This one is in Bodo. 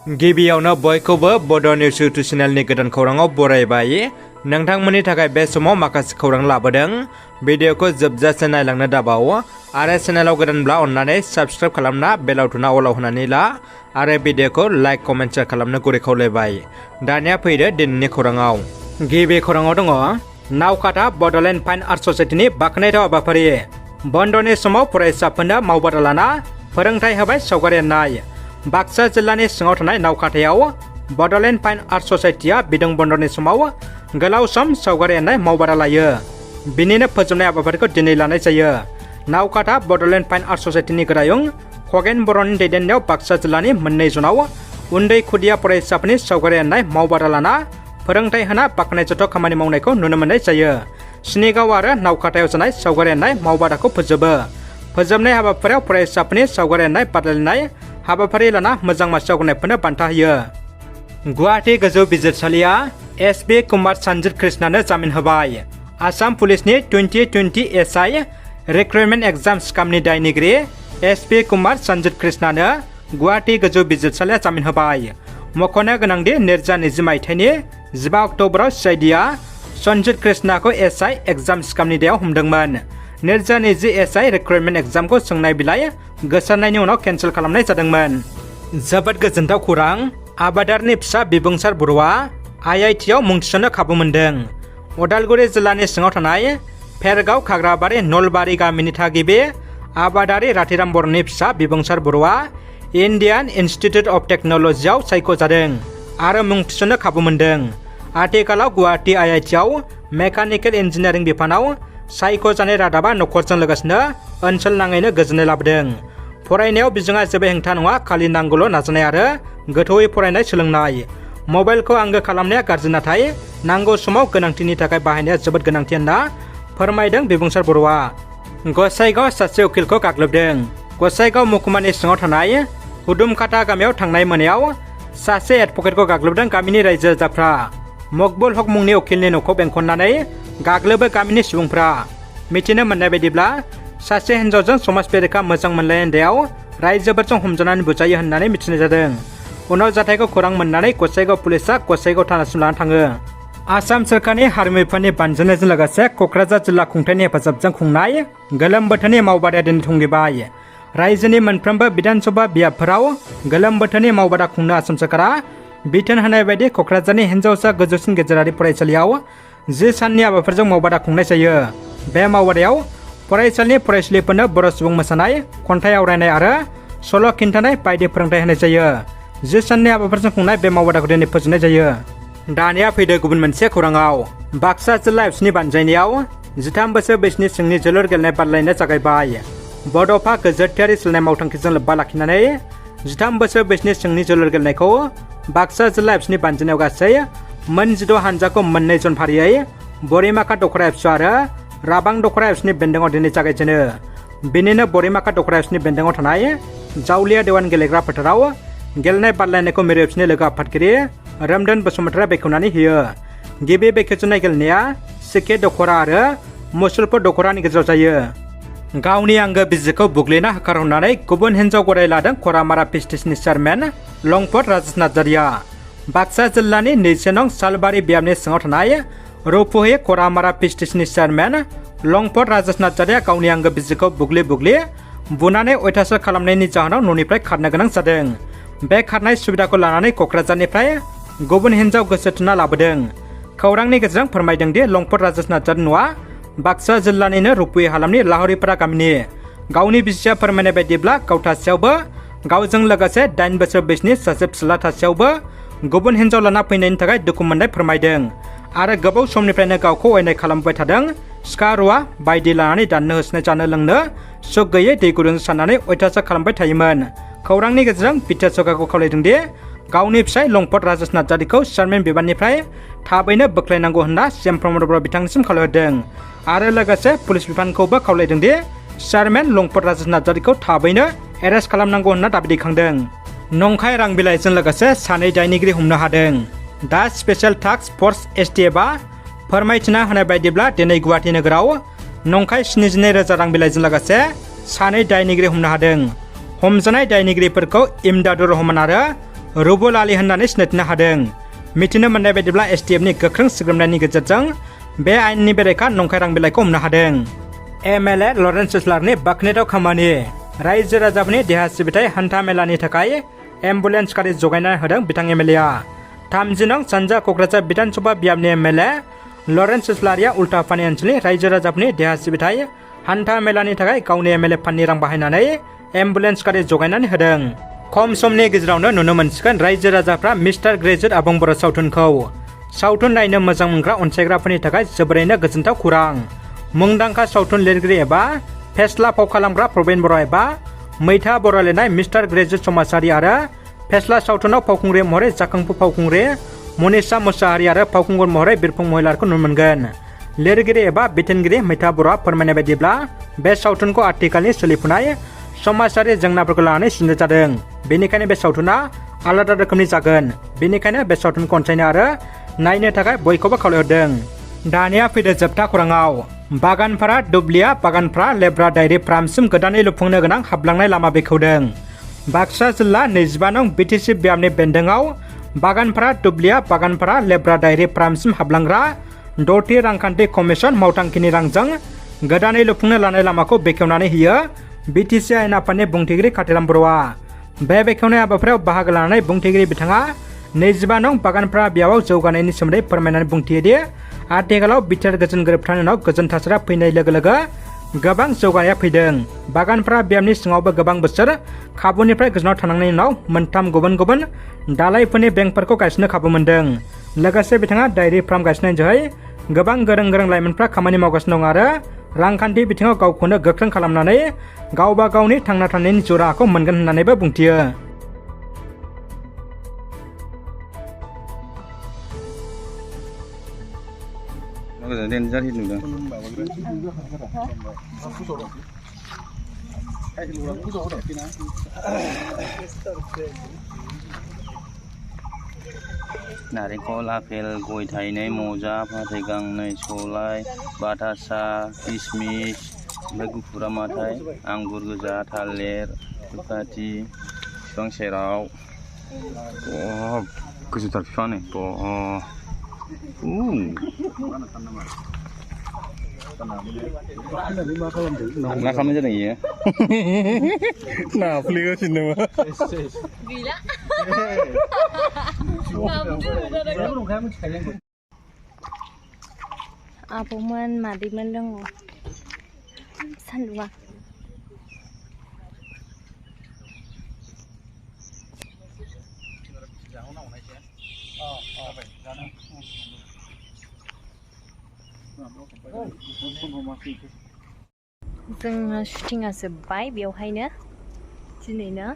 गिबियावनो बयखौबो बड' निउस इउटुब चेनेलनि गोदान खौराङाव बरायबाय। नोंथांमोननि थाखाय बे समाव माखासे खौरां लाबोदों। भिडिअखौ जोबजासे नायलांनो दाबाव आरो चेनेलाव गोदानब्ला अन्नानै साबस्क्राइब खालामना बेल आइकनआ अलाव होनानै ला आरो भिडिअखौ लाइक कमेन्ट शेयार खालामनो गुरै खावलायबाय। दानिया फैदो दिनैनि खौराङाव। गिबि खौराङाव दङ नावकाटा बड'लेण्ड फाइन आर्ट ससाइटिनि बाख्नायथाव हाबाफारि। बन्दनि समाव फरायसाफोरनो मावबादा लाना फोरोंथाय होबाय सावगारि एरनाय। बाक्सा जिल्लानि सिङाव थानाय नावकाटायाव बड'लेण्ड फाइन आर्ट ससाइटिया बिदुं बन्दनि समाव गोलाव सम सावगारि एरनाय मावबादा लायो। बिनिनो फोजोबनाय हाबाफारिखौ दिनै लानाय जायो। नावकाटा बड'लेण्ड फाइन आर्ट ससाइटिनि गोरायुं खगेन बर'नि दैदेननायाव बाक्सा जिल्लानि मोननै जनाव उन्दै खुदिया फरायसाफोरनि सावगारि एरनाय मावबादा लाना फोरोंथाय होना बाख्नायजाथाव खामानि मावनायखौ नुनो मोननाय जायो। स्निगाव आरो नावकाटायाव जानाय सावगारि एरनाय मावबादाखौ फोजोबनाय हाबाफारियाव फरायसाफोरनि सावगारि एरनाय बादायलायनाय हाबाफारि लाना मोजां मासि आवगायनायफोरनो बान्था होयो। गुवाहाटी गोजौ बिजिरसालिया एस.बी. कुमार सन्जित कृष्णानो जामिन होबाय। आसाम पुलिसनि 2020 एसआइ रिक्रुटमेन्ट एग्जाम स्कामनि दायनिगिरि एस.बी. कुमार सन्जित कृष्णानो गुवाहाटी गोजौ बिजिरसालिया जामिन होबाय। मख'नो गोनांदि 2020 मायथाइनि 15 अक्ट'बराव CID आ सन्जित कृष्णाखौ एसआइ एग्जाम स्कामनि दायाव हमदोंमोन। 2020 एसआइ रिक्रुटमेन्ट एग्जामखौ सोंनाय बिलाइ गोसारनायनि उनाव केन्सेल खालामनाय जादोंमोन। जोबोद गोजोनथाव खौरां। आबादारिनि फिसा बिबुंसार बर'आ IIT आव मुं थिसननो खाबु मोनदों। उदालगुरि जिल्लानि सिङाव थानाय फेरगाव खाग्राबारि नलबारि गामिनि थागिबि आबादारि राथिराम बर'नि फिसा बिबुंसार बर'आ इण्डियान इन्स्टिटिउट अफ टेक्न'लजियाव सायख'जादों आरो मुं थिसननो खाबु मोनदों। आथिखालाव गुवाहाटी IIT आव मेकानिकेल इन्जिनियारिं बिफानाव सायख'जानाय रादाबा नखरजों लोगोसेनो ओनसोल नाङैनो गोजोननाय लाबोदों। फरायनायाव बिजोङा जेबो हेंथा नङा, खालि नांगौल' नाजानाय आरो गोथौयै फरायनाय सोलोंनाय। मबाइलखौ आंगो खालामनाया गाज्रि, नाथाय नांगौ समाव गोनांथिनि थाखाय बाहायनाया जोबोद गोनांथि होनना फोरमायदों बिबुंसार बर'आ। गसाइगाव सासे उकिलखौ गाग्लोबदों। गसाइगाव महकुमानि सिङाव थानाय हुदुमकाटा गामियाव थांनाय मोनायाव सासे एडभकेटखौ गाग्लोबदों गामिनि रायजो राजाफ्रा। मकबुल हक मुंनि उकिलनि न'खौ बेंखननानै गाग्लोबो गामिनि सुबुंफ्रा। मिथिनो मोननाय बायदिब्ला सासे हिन्जावजों समाज बेरेखा मोजां मोनलायनाय दायाव रायजोफोरजों हमजानानै बुजायो होननानै मिथिनाय जादों। उनाव जाथायखौ खौरां मोननानै गसाइगाव पुलिसआ गसाइगाव थानासिम लाना थाङो। आसाम सोरखारनि हारिमु बिफाननि बानजायनायजों लोगोसे क'क्राझार जिल्ला खुंथायनि हेफाजाबजों खुंनाय गोलोम बोथोरनि मावबादाया दिनै थुंगेबाय। रायजोनि मोनफ्रोमबो बिधानसभा बियाबफोराव गोलोम बोथोरनि मावबादा खुंनो आसाम सोरखारा बिथोन होनाय बायदि क'क्राझारनि हिन्जावसा गोजौसिन गेजेरारि फरायसालियाव 10 साननि हाबाफारिजों मावबादा खुंनाय जायो। बे मावबादायाव फरायसालिनि फरायसुलिफोरनो बर' सुबुं मोसानाय, खन्थाइ आवरायनाय आरो सल' खिन्थानाय बायदि फोरोंथाय होनाय जायो। 10 साननि हाबाफारिजों खुंनाय बे मावबादाखौ दिनै फोजोबनाय जायो। दानिया फैदो गुबुन मोनसे खौराङाव। बाक्सा जिल्ला एबसुनि बानजायनायाव 13 बोसोर बैसोनि सिंनि जोलुर गेलेनाय बादायलायनाया जागायबाय। बड'फा गोजोरथियारि सोलायनाय मावथांखिजों लोब्बा लाखिनानै 13 बोसोर बैसोनि सिंनि जोलुर गेलेनायखौ बाक्सा जिल्ला एबसुनि बानजायनायाव गासै मोन 16 हानजाखौ मोननै जन फारियै बरिमाखा दख'रा एबसु आरो राबां दख'रा एबसुनि बेन्दोङाव दिनै जागायजेनो। बेनिनो बरिमाखा दख'रा एबसुनि बेन्दोङाव थानाय जावलिया देवान गेलेग्रा फोथाराव गेलेनाय बादायलायनायखौ मिरु एबसुनि लोगो आफादगिरि रोमदोन बसुमतारिया बेखेवनानै होयो। गिबि बेखेवजेननाय गेलेनाया सिके दख'रा आरो मुसलपुर दख'रानि गेजेराव जायो। गावनि आंगो बिजिखौ बुग्लिना होखारहरनानै गुबुन हिन्जाव गराय लादों खरामारा पिस्टिसनि चेयारमेन लंपट राजेश नार्जारिया। बाक्सा जिल्लानि 2 नं सालबारि बियाबनि सिङाव थानाय रुपुहि खरामारा पिस्टिसनि चेयारमेन लंपट राजेश नार्जारिया गावनि आंगो बिजिखौ बुग्लि बुनानै अयथासार खालामनायनि जाहोनाव न'निफ्राय खारनो गोनां जादों। बे खारनाय सुबिदाखौ लानानै क'क्राझारनिफ्राय गुबुन हिन्जाव गोसो थुना लाबोदों। खौरांनि गेजेरजों फोरमायदों दि लंपट राजेश नार्जारिनि न'आ बाक्सा जिल्लानिनो रुपुहि हालामनि लाहरिपारा गामिनि। गावनि बिसिया फोरमायनाय बायदिब्ला गाव थासेयावबो गावजों लोगोसे 8 बोसोर बैसोनि सासे फिसाला थासेयावबो गुबुन हिन्जाव लाना फैनायनि थाखाय दुखु मोननाय फोरमायदों आरो गोबाव समनिफ्रायनो गावखौ अयनाय खालामबाय थादों। सिखा रुवा बायदि लानानै दाननो होसोनाय, जानो लोंनो सुख गैयै, दै गुदुं साननानै अयथासार खालामबाय थायोमोन। खौरांनि गेजेरजों बिटिआर सरकारखौ खावलायदों दि गावनि फिसाय लंपट राजेश नार्जारिखौ चेयारमेन बिबाननिफ्राय थाबैनो बोख्लायनांगौ होनना CM प्रमद बर' बिथांनिसिम खावलायहरदों आरो लोगोसे पुलिस बिफानखौबो खावलायदों दि चेयारमेन लंपट राजेश नार्जारिखौ थाबैनो एरेस्ट खालामनांगौ होनना दाबि दैखांदों। नंखाय रां बिलाइजों लोगोसे सानै दायनिगिरि हमनो हादों। दा स्पेशल टास्क फर्स STFआ फोरमायथिना होनाय बायदिब्ला दिनै गुवाहाटी नोगोराव नंखाय 72,000 रां बिलाइजों लोगोसे सानै दायनिगिरि हमनो हादों। हमजानाय दायनिगिरिफोरखौ इमदादुर रहमान आरो रुबुल आली होननानै सिनायथिनो हादों। मिथिनो मोननाय बायदिब्ला STFनि गोख्रों सिग्रोमनायनि गेजेरजों बे आयेननि बेरेखा नंखाय रां बिलाइखौ हमनो हादों। MLA लरेन्स सिस्लारनि बाखनायथाव खामानि रायजो राजाफोरनि देहा सिबिथाय हान्था मेलानि थाखाय एम्बुलेन्स गारि जगायना होदों बिथां MLA। 30 नं सानजा क'क्राझार बिधानसभा बियाबनि MLA लरेन्स सिस्लारिया उल्टापानि ओनसोलनि रायजो राजाफोरनि देहा सिबिथाय हान्था मेलानि थाखाय गावनि MLA फान्डनि रां बाहायनानै एम्बुलेन्स गारि जगायनानै होदों। खम समनि गेजेरावनो नुनो मोनसिगोन रायजो राजाफ्रा मिस्टार ग्रेजुवेट आबुं बर' सावथुनखौ। सावथुन नायनो मोजां मोनग्रा अनसायग्राफोरनि थाखाय जोबोरैनो गोजोनथाव खौरां। मुंदांखा सावथुन लिरगिरि एबा फेस्ला फाव खालामग्रा प्रबिन बर' एबा मैथा बर' लिरनाय मिस्टार ग्रेजुवेट समाजारि आरो फेस्ला सावथुनाव फावखुंग्रि महरै जाखांफु फावखुंग्रि मनिषा मुसाहारि आरो फावखुंगुर महरै बिरफुं महिलारखौ नुनो मोनगोन। लिरगिरि एबा बिथोनगिरि मैथा बर'आ फोरमायनाय बायदिब्ला बे सावथुनखौ आथिखालनि सोलिफुनाय समाजारि जेंनाफोरखौ लानानै सुजुनाय जादों। बेनिखायनो बे सावथुना आलादा रोखोमनि जागोन। बेनिखायनो बे सावथुनखौ अनसायनो आरो नायनो थाखाय बयखौबो खावलायहरदों। दानिया फैदो जोबथा खौराङाव। बागानपारा दुब्लिया बागानपारा लेब्रा डायरी फार्मसिम गोदानै लुफुंनो गोनां हाबलांनाय लामा बेखेवदों। बाक्सा जिल्ला 25 नं BTC बियाबनि बेन्दोंआव बागानपारा दुब्लिया बागानपारा लेब्रा डायरी फार्मसिम हाबलांग्रा 6थि रांखान्थि कमिसन मावथांखिनि रांजों गोदानै लुफुंनो लानाय लामाखौ बेखेवनानै होयो BTC आयेन आफादनि बुंथिगिरि कातिराम बर'आ। बे बेखेवनाय हाबाफारियाव बाहागो लानानै बुंथिगिरि बिथाङा 25 नं बागानपारा बियाबाव जौगानायनि सोमोन्दै फोरमायनानै बुंथियोदि आथिखालाव बिथोर गोजोन गोरोबथानि उनाव गोजोन थासारिया फैनाय लोगो लोगो गोबां जौगानाया फैदों। बागानपारा बियाबनि सिङावबो गोबां बोसोर खाबुनिफ्राय गोजानाव थानांनायनि उनाव मोनथाम गुबुन गुबुन दालायफोरनि बेंकफोरखौ गायसननो खाबु मोनदों। लोगोसे बिथाङा डायरी फार्म गायसननायनि जोहै गोबां गोरों लाइमोनफ्रा खामानि मावगासिनो दं आरो रांखान्थि बिथिङाव गावखौनो गोख्रों खालामनानै गावबा गावनि थांना थानायनि जिउ राहाखौ मोनगोन होननानैबो बुंथियो। नारेंखल आपेल गय थाइनै मजा फाथै गांनै सलाय बातासा किसमिस ओमफ्राय गुफुरा माथाय आंगुर गोजा थालिर दुखाथि बिफां सेराव गोजौथार बिफाङानो मा खालामनाय जादों इयो नाफ्लेगासिनो नामा गैला आबौमोन मादैमोन दङ सान्दुङा जोंना शुटिंआ जोब्बाय बेवहायनो दिनैनो